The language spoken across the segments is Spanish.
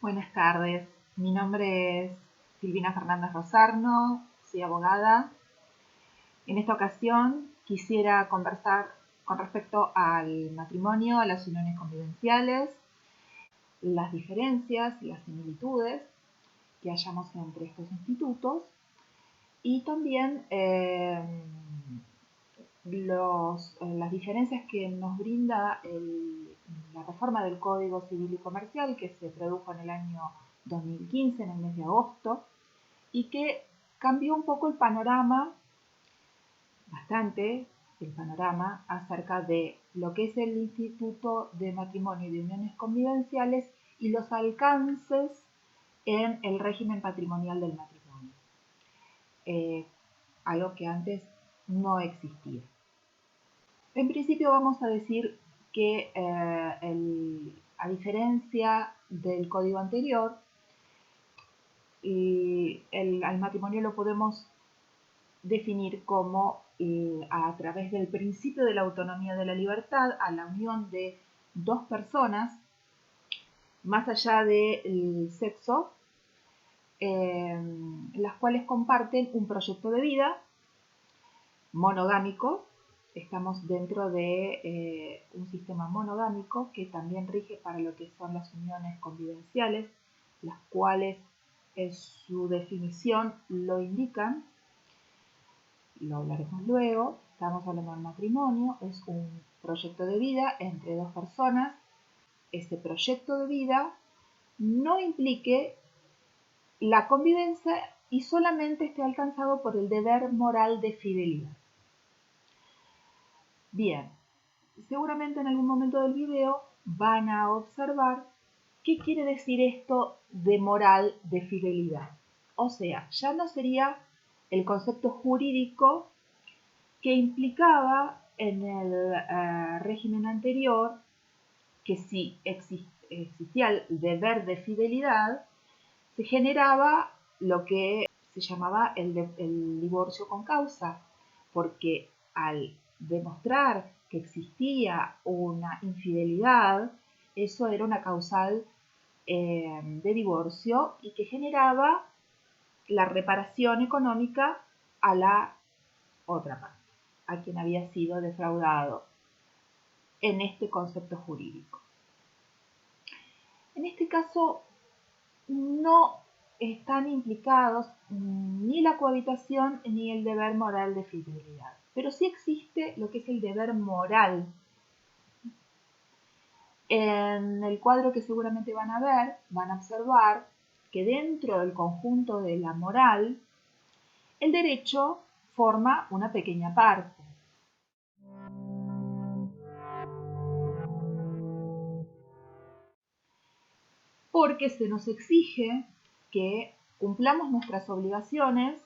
Buenas tardes, mi nombre es Silvina Fernández Rosarno, soy abogada. En esta ocasión quisiera conversar con respecto al matrimonio, a las uniones convivenciales, las diferencias y las similitudes que hallamos entre estos institutos y también las diferencias que nos brinda la reforma del Código Civil y Comercial que se produjo en el año 2015, en el mes de agosto, y que cambió un poco el panorama, bastante el panorama, acerca de lo que es el Instituto de Matrimonio y de Uniones Convivenciales y los alcances en el régimen patrimonial del matrimonio. Algo que antes no existía. En principio vamos a decir que a diferencia del código anterior, al matrimonio lo podemos definir como a través del principio de la autonomía de la libertad, a la unión de dos personas, más allá del sexo, las cuales comparten un proyecto de vida monogámico. Estamos dentro de un sistema monogámico que también rige para lo que son las uniones convivenciales, las cuales su definición lo indican, lo hablaremos luego. Estamos hablando del matrimonio, es un proyecto de vida entre dos personas. Ese proyecto de vida no implique la convivencia y solamente esté alcanzado por el deber moral de fidelidad. Bien, seguramente en algún momento del video van a observar qué quiere decir esto de moral de fidelidad. O sea, ya no sería el concepto jurídico que implicaba en el régimen anterior que si existía el deber de fidelidad, se generaba lo que se llamaba el divorcio con causa, porque al demostrar que existía una infidelidad, eso era una causal de divorcio y que generaba la reparación económica a la otra parte, a quien había sido defraudado en este concepto jurídico. En este caso no están implicados ni la cohabitación ni el deber moral de fidelidad, pero sí existe lo que es el deber moral. En el cuadro que seguramente van a ver, van a observar que dentro del conjunto de la moral, el derecho forma una pequeña parte. Porque se nos exige que cumplamos nuestras obligaciones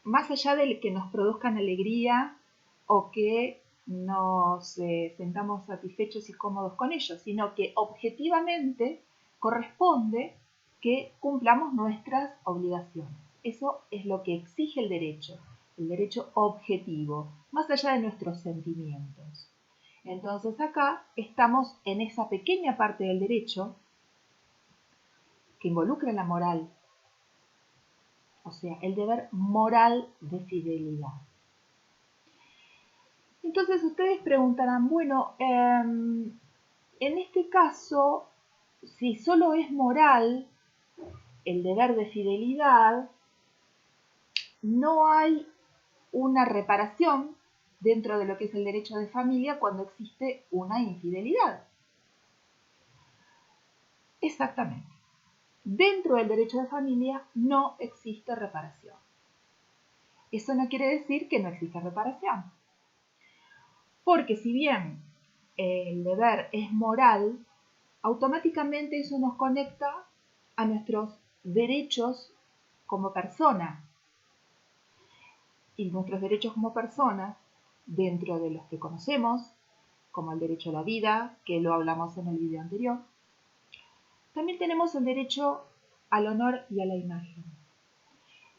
más allá de que nos produzcan alegría o que nos sentamos satisfechos y cómodos con ellos, sino que objetivamente corresponde que cumplamos nuestras obligaciones. Eso es lo que exige el derecho objetivo, más allá de nuestros sentimientos. Entonces acá estamos en esa pequeña parte del derecho que involucra la moral, o sea, el deber moral de fidelidad. Entonces ustedes preguntarán, bueno, en este caso, si solo es moral el deber de fidelidad, no hay una reparación dentro de lo que es el derecho de familia cuando existe una infidelidad. Exactamente. Dentro del derecho de familia no existe reparación. Eso no quiere decir que no exista reparación. Porque si bien el deber es moral, automáticamente eso nos conecta a nuestros derechos como persona. Y nuestros derechos como personas, dentro de los que conocemos, como el derecho a la vida, que lo hablamos en el video anterior, también tenemos el derecho al honor y a la imagen.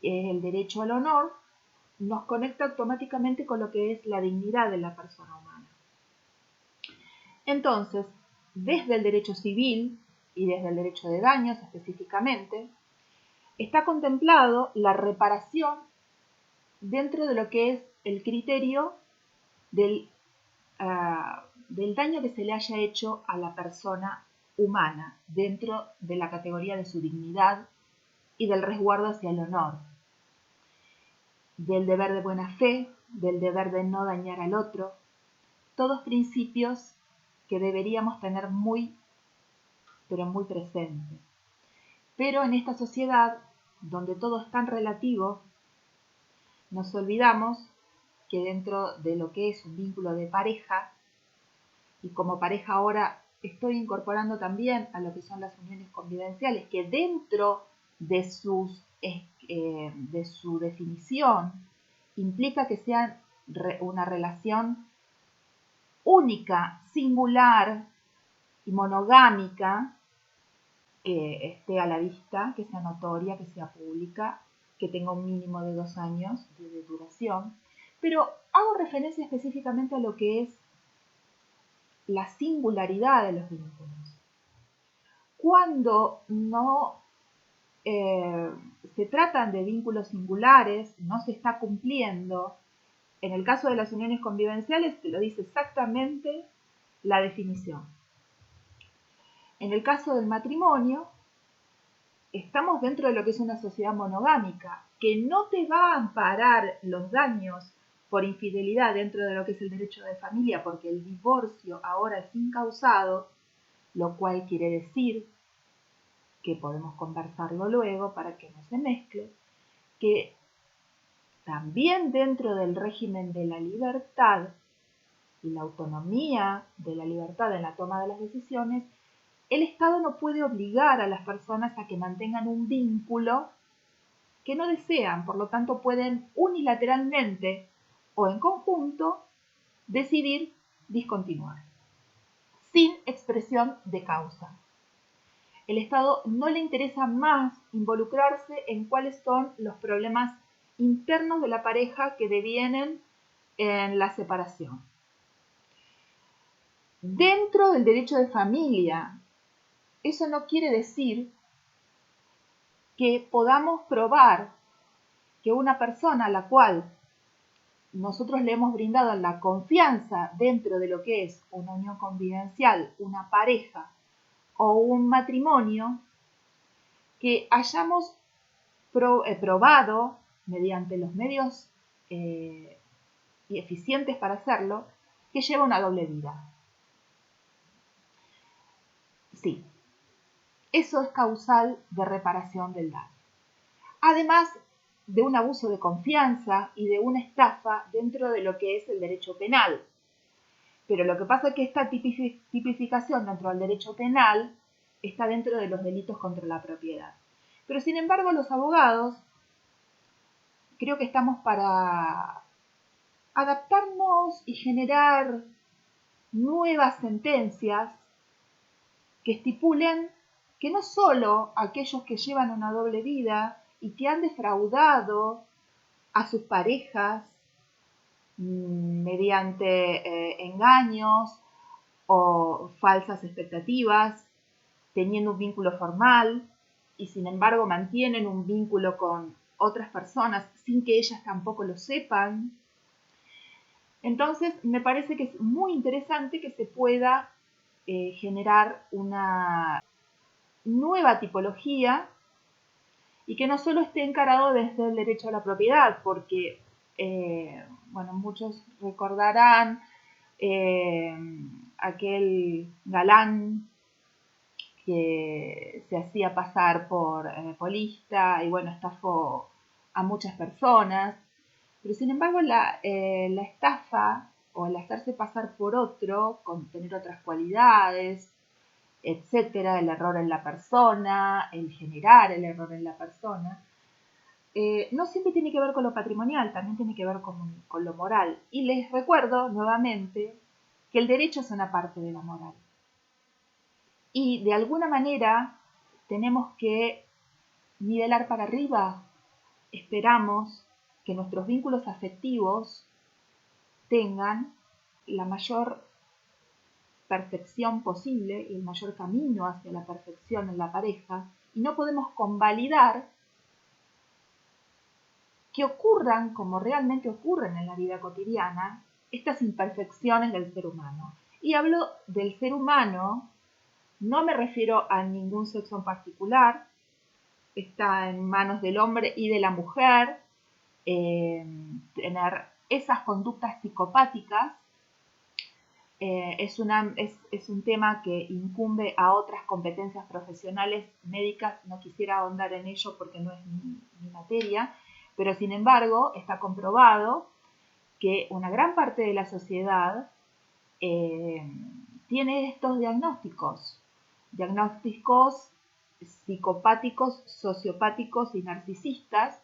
El derecho al honor nos conecta automáticamente con lo que es la dignidad de la persona humana. Entonces, desde el derecho civil, y desde el derecho de daños específicamente, está contemplado la reparación dentro de lo que es el criterio del daño que se le haya hecho a la persona humana dentro de la categoría de su dignidad y del resguardo hacia el honor, del deber de buena fe, del deber de no dañar al otro, todos principios que deberíamos tener muy, pero muy presentes. Pero en esta sociedad, donde todo es tan relativo, nos olvidamos que dentro de lo que es un vínculo de pareja, y como pareja ahora estoy incorporando también a lo que son las uniones convivenciales, que dentro de su definición implica que sea una relación única, singular y monogámica, que esté a la vista, que sea notoria, que sea pública, que tenga un mínimo de 2 años de duración. Pero hago referencia específicamente a lo que es la singularidad de los vínculos. Cuando no se tratan de vínculos singulares, no se está cumpliendo. En el caso de las uniones convivenciales, te lo dice exactamente la definición. En el caso del matrimonio, estamos dentro de lo que es una sociedad monogámica, que no te va a amparar los daños por infidelidad dentro de lo que es el derecho de familia, porque el divorcio ahora es incausado, lo cual quiere decir que podemos conversarlo luego para que no se mezcle, que también dentro del régimen de la libertad y la autonomía de la libertad en la toma de las decisiones, el Estado no puede obligar a las personas a que mantengan un vínculo que no desean, por lo tanto pueden unilateralmente o en conjunto decidir discontinuar, sin expresión de causa. El Estado no le interesa más involucrarse en cuáles son los problemas internos de la pareja que devienen en la separación. Dentro del derecho de familia, eso no quiere decir que podamos probar que una persona a la cual nosotros le hemos brindado la confianza dentro de lo que es una unión convivencial, una pareja o un matrimonio, que hayamos probado mediante los medios y eficientes para hacerlo, que lleva una doble vida. Sí, eso es causal de reparación del daño. Además de un abuso de confianza y de una estafa dentro de lo que es el derecho penal. Pero lo que pasa es que esta tipificación dentro del derecho penal está dentro de los delitos contra la propiedad. Pero sin embargo, los abogados creo que estamos para adaptarnos y generar nuevas sentencias que estipulen que no solo aquellos que llevan una doble vida y que han defraudado a sus parejas mediante engaños o falsas expectativas, teniendo un vínculo formal y sin embargo mantienen un vínculo con otras personas sin que ellas tampoco lo sepan. Entonces me parece que es muy interesante que se pueda generar una nueva tipología y que no solo esté encarado desde el derecho a la propiedad, porque bueno, muchos recordarán aquel galán que se hacía pasar por polista y bueno, estafó a muchas personas. Pero sin embargo la estafa o el hacerse pasar por otro, con tener otras cualidades, etcétera, el error en la persona, el generar el error en la persona, no siempre tiene que ver con lo patrimonial, también tiene que ver con lo moral. Y les recuerdo nuevamente que el derecho es una parte de la moral. Y de alguna manera tenemos que nivelar para arriba. Esperamos que nuestros vínculos afectivos tengan la mayor perfección posible y el mayor camino hacia la perfección en la pareja, y no podemos convalidar que ocurran, como realmente ocurren en la vida cotidiana, estas imperfecciones del ser humano. Y hablo del ser humano, no me refiero a ningún sexo en particular, está en manos del hombre y de la mujer tener esas conductas psicopáticas. Es un tema que incumbe a otras competencias profesionales médicas, no quisiera ahondar en ello porque no es mi materia, pero sin embargo está comprobado que una gran parte de la sociedad tiene estos diagnósticos psicopáticos, sociopáticos y narcisistas,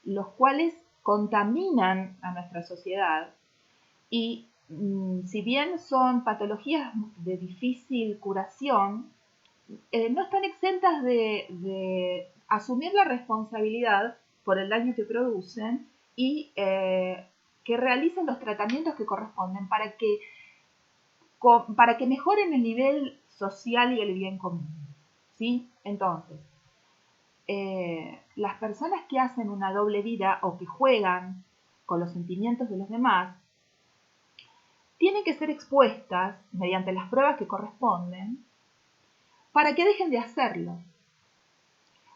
los cuales contaminan a nuestra sociedad y si bien son patologías de difícil curación, no están exentas de asumir la responsabilidad por el daño que producen y que realicen los tratamientos que corresponden para que mejoren el nivel social y el bien común. ¿Sí? Entonces, las personas que hacen una doble vida o que juegan con los sentimientos de los demás tienen que ser expuestas mediante las pruebas que corresponden para que dejen de hacerlo.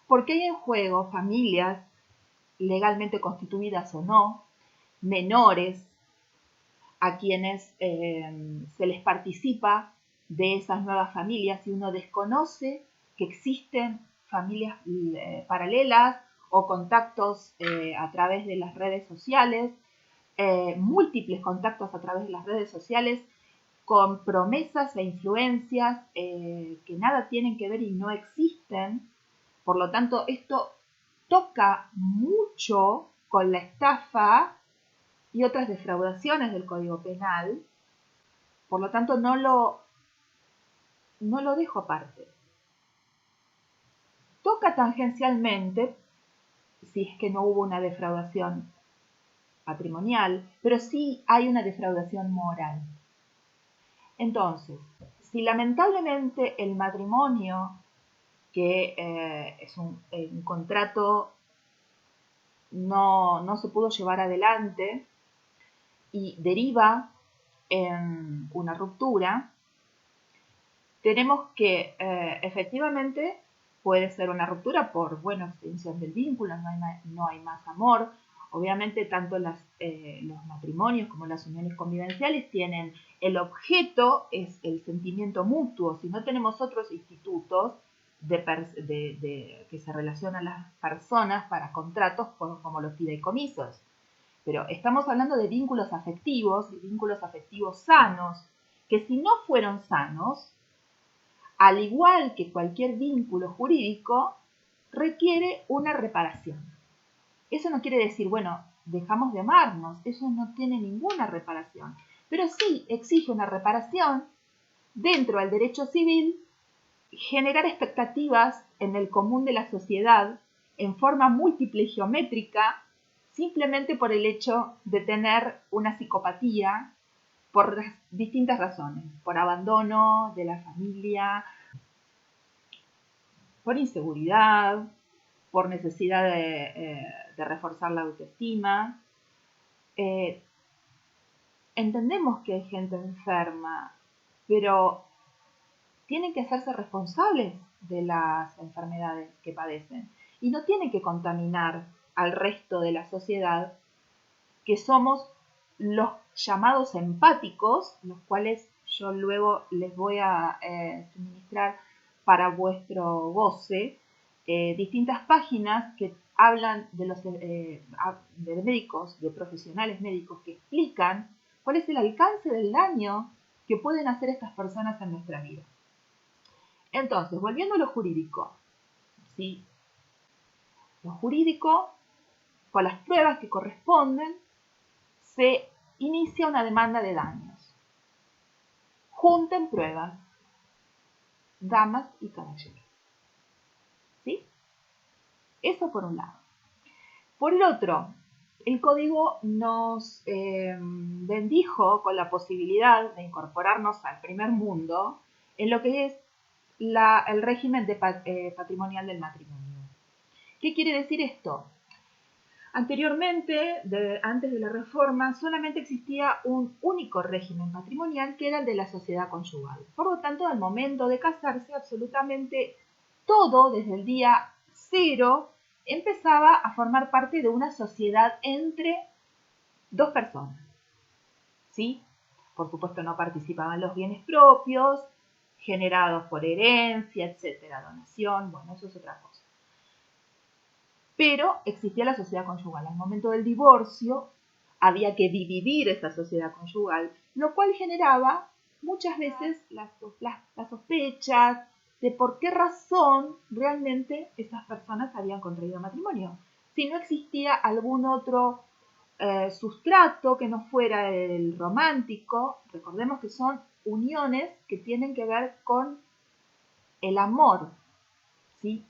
Porque hay en juego familias legalmente constituidas o no, menores a quienes se les participa de esas nuevas familias y uno desconoce que existen familias paralelas o contactos a través de las redes sociales, múltiples contactos a través de las redes sociales con promesas e influencias que nada tienen que ver y no existen. Por lo tanto, esto toca mucho con la estafa y otras defraudaciones del Código Penal. Por lo tanto, no lo dejo aparte. Toca tangencialmente, si es que no hubo una defraudación patrimonial, pero sí hay una defraudación moral. Entonces, si lamentablemente el matrimonio, que es un contrato, no se pudo llevar adelante y deriva en una ruptura, tenemos que efectivamente puede ser una ruptura por, extensión del vínculo, no hay más amor. Obviamente tanto los matrimonios como las uniones convivenciales tienen el objeto, es el sentimiento mutuo. Si no tenemos otros institutos que se relacionan a las personas para contratos como los fideicomisos. Pero estamos hablando de vínculos afectivos sanos, que si no fueron sanos, al igual que cualquier vínculo jurídico, requiere una reparación. Eso no quiere decir, dejamos de amarnos, eso no tiene ninguna reparación. Pero sí exige una reparación dentro del derecho civil, generar expectativas en el común de la sociedad en forma múltiple y geométrica, simplemente por el hecho de tener una psicopatía por distintas razones, por abandono de la familia, por inseguridad, por necesidad de reforzar la autoestima. Entendemos que hay gente enferma, pero tienen que hacerse responsables de las enfermedades que padecen y no tienen que contaminar al resto de la sociedad, que somos los llamados empáticos, los cuales yo luego les voy a suministrar para vuestro goce distintas páginas que hablan de médicos, de profesionales médicos que explican cuál es el alcance del daño que pueden hacer estas personas en nuestra vida. Entonces, volviendo a lo jurídico, ¿sí? Lo jurídico, con las pruebas que corresponden, se inicia una demanda de daños. Junten pruebas, damas y caballeros. ¿Sí? Eso por un lado. Por el otro, el código nos bendijo con la posibilidad de incorporarnos al primer mundo en lo que es el régimen patrimonial del matrimonio. ¿Qué quiere decir esto? Anteriormente, antes de la reforma, solamente existía un único régimen patrimonial que era el de la sociedad conyugal. Por lo tanto, al momento de casarse, absolutamente todo, desde el día cero, empezaba a formar parte de una sociedad entre dos personas. ¿Sí? Por supuesto, no participaban los bienes propios, generados por herencia, etcétera, donación, bueno, eso es otra cosa. Pero existía la sociedad conyugal. Al momento del divorcio había que dividir esa sociedad conyugal, lo cual generaba muchas veces las sospechas de por qué razón realmente esas personas habían contraído matrimonio. Si no existía algún otro sustrato que no fuera el romántico, recordemos que son uniones que tienen que ver con el amor, ¿sí?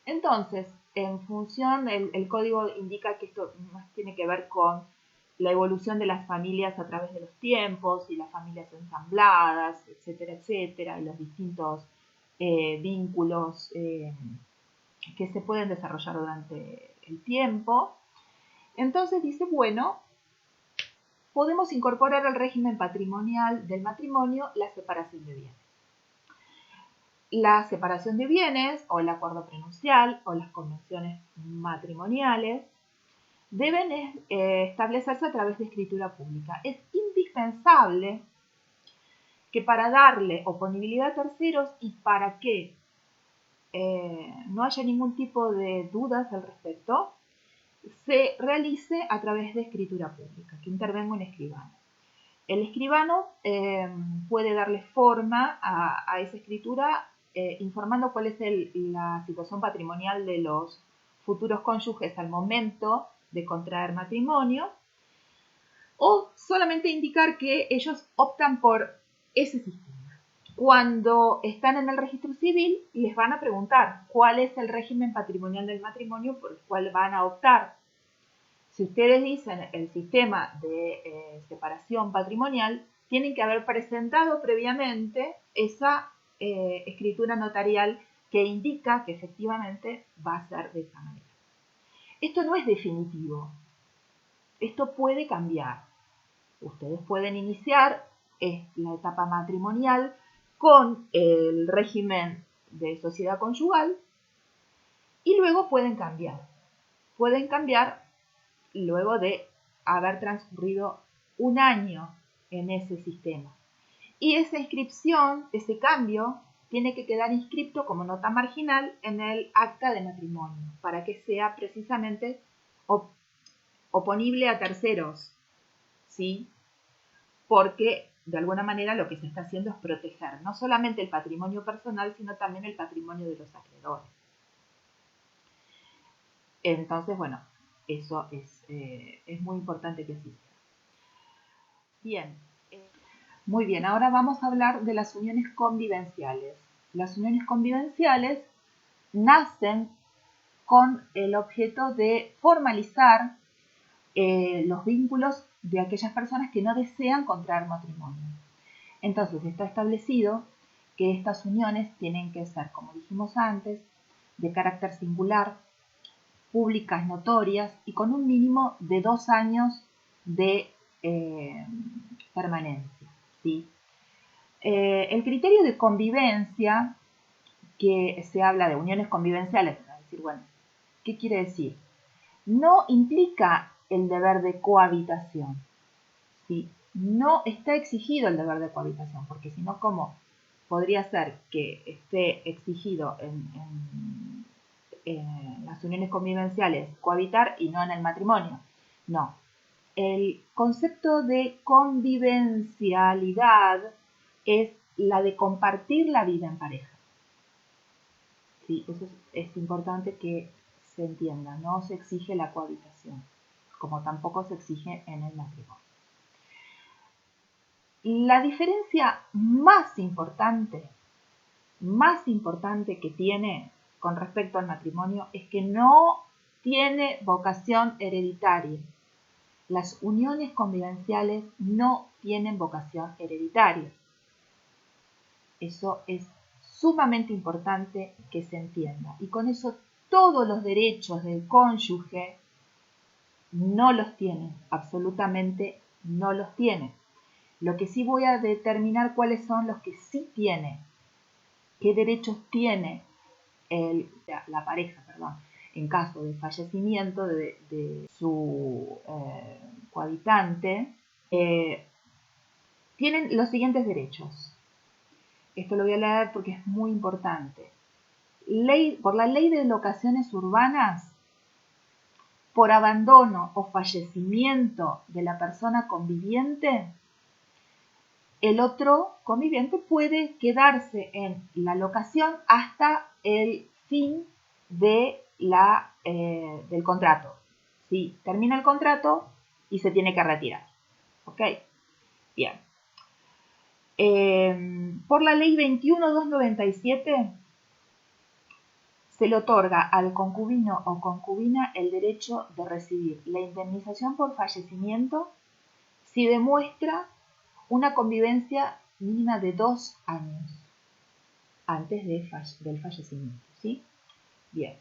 Entonces, en función, el código indica que esto más tiene que ver con la evolución de las familias a través de los tiempos y las familias ensambladas, etcétera, etcétera, y los distintos vínculos que se pueden desarrollar durante el tiempo. Entonces dice, bueno, podemos incorporar al régimen patrimonial del matrimonio la separación de bienes. La separación de bienes o el acuerdo prenupcial o las convenciones matrimoniales deben establecerse a través de escritura pública. Es indispensable que para darle oponibilidad a terceros y para que no haya ningún tipo de dudas al respecto, se realice a través de escritura pública, que intervenga un escribano. El escribano puede darle forma a esa escritura informando cuál es la situación patrimonial de los futuros cónyuges al momento de contraer matrimonio, o solamente indicar que ellos optan por ese sistema. Cuando están en el registro civil, les van a preguntar cuál es el régimen patrimonial del matrimonio por el cual van a optar. Si ustedes dicen el sistema de separación patrimonial, tienen que haber presentado previamente esa escritura notarial que indica que efectivamente va a ser de esa manera. Esto no es definitivo. Esto puede cambiar. Ustedes pueden iniciar la etapa matrimonial con el régimen de sociedad conyugal y luego pueden cambiar. Pueden cambiar luego de haber transcurrido un año en ese sistema. Y esa inscripción, ese cambio, tiene que quedar inscrito como nota marginal en el acta de matrimonio, para que sea precisamente oponible a terceros, ¿sí? Porque de alguna manera lo que se está haciendo es proteger no solamente el patrimonio personal, sino también el patrimonio de los acreedores. Entonces, bueno, eso es muy importante que así sea. Bien, muy bien, ahora vamos a hablar de las uniones convivenciales. Las uniones convivenciales nacen con el objeto de formalizar los vínculos de aquellas personas que no desean contraer matrimonio. Entonces está establecido que estas uniones tienen que ser, como dijimos antes, de carácter singular, públicas notorias y con un mínimo de 2 años de permanencia, ¿sí? El criterio de convivencia, que se habla de uniones convivenciales, es decir, bueno, ¿qué quiere decir? No implica el deber de cohabitación, ¿sí? No está exigido el deber de cohabitación, porque si no, ¿cómo podría ser que esté exigido en las uniones convivenciales cohabitar y no en el matrimonio? No. El concepto de convivencialidad es la de compartir la vida en pareja. Sí, eso es importante que se entienda. No se exige la cohabitación, como tampoco se exige en el matrimonio. La diferencia más importante que tiene con respecto al matrimonio es que no tiene vocación hereditaria. Las uniones convivenciales no tienen vocación hereditaria. Eso es sumamente importante que se entienda. Y con eso todos los derechos del cónyuge no los tienen, absolutamente no los tienen. Lo que sí voy a determinar cuáles son los que sí tiene, qué derechos tiene la pareja, en caso de fallecimiento de su cohabitante. Tienen los siguientes derechos. Esto lo voy a leer porque es muy importante. Por la ley de locaciones urbanas, por abandono o fallecimiento de la persona conviviente, el otro conviviente puede quedarse en la locación hasta el fin del contrato. ¿Sí? Termina el contrato y se tiene que retirar. ¿Ok? Bien. Por la ley 21.297 se le otorga al concubino o concubina el derecho de recibir la indemnización por fallecimiento si demuestra una convivencia mínima de 2 años antes del fallecimiento, ¿sí? Bien.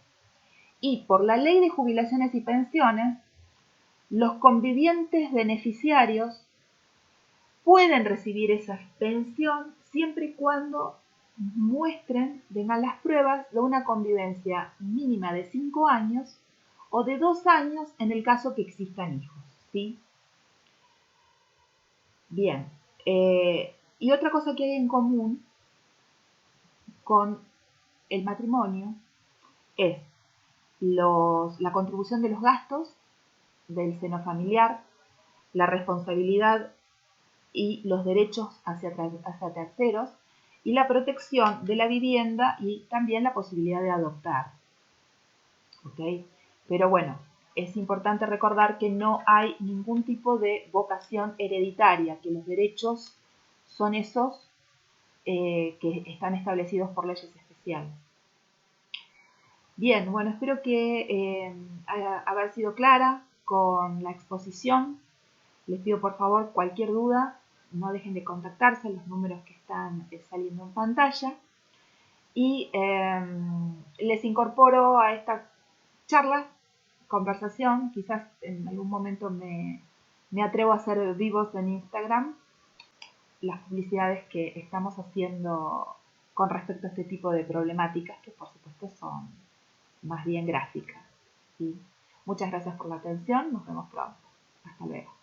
Y por la ley de jubilaciones y pensiones, los convivientes beneficiarios pueden recibir esa pensión siempre y cuando vengan las pruebas de una convivencia mínima de 5 años o de 2 años en el caso que existan hijos, ¿sí? Bien, y otra cosa que hay en común con el matrimonio es la contribución de los gastos del seno familiar, la responsabilidad y los derechos hacia terceros y la protección de la vivienda y también la posibilidad de adoptar. ¿Ok? Pero bueno, es importante recordar que no hay ningún tipo de vocación hereditaria, que los derechos son esos que están establecidos por leyes especiales. Bien, bueno, espero que haber sido clara con la exposición. Les pido por favor cualquier duda, no dejen de contactarse a los números que están saliendo en pantalla. Y les incorporo a esta charla, conversación, quizás en algún momento me atrevo a hacer vivos en Instagram, las publicidades que estamos haciendo con respecto a este tipo de problemáticas que por supuesto son más bien gráficas. ¿Sí? Muchas gracias por la atención, nos vemos pronto. Hasta luego.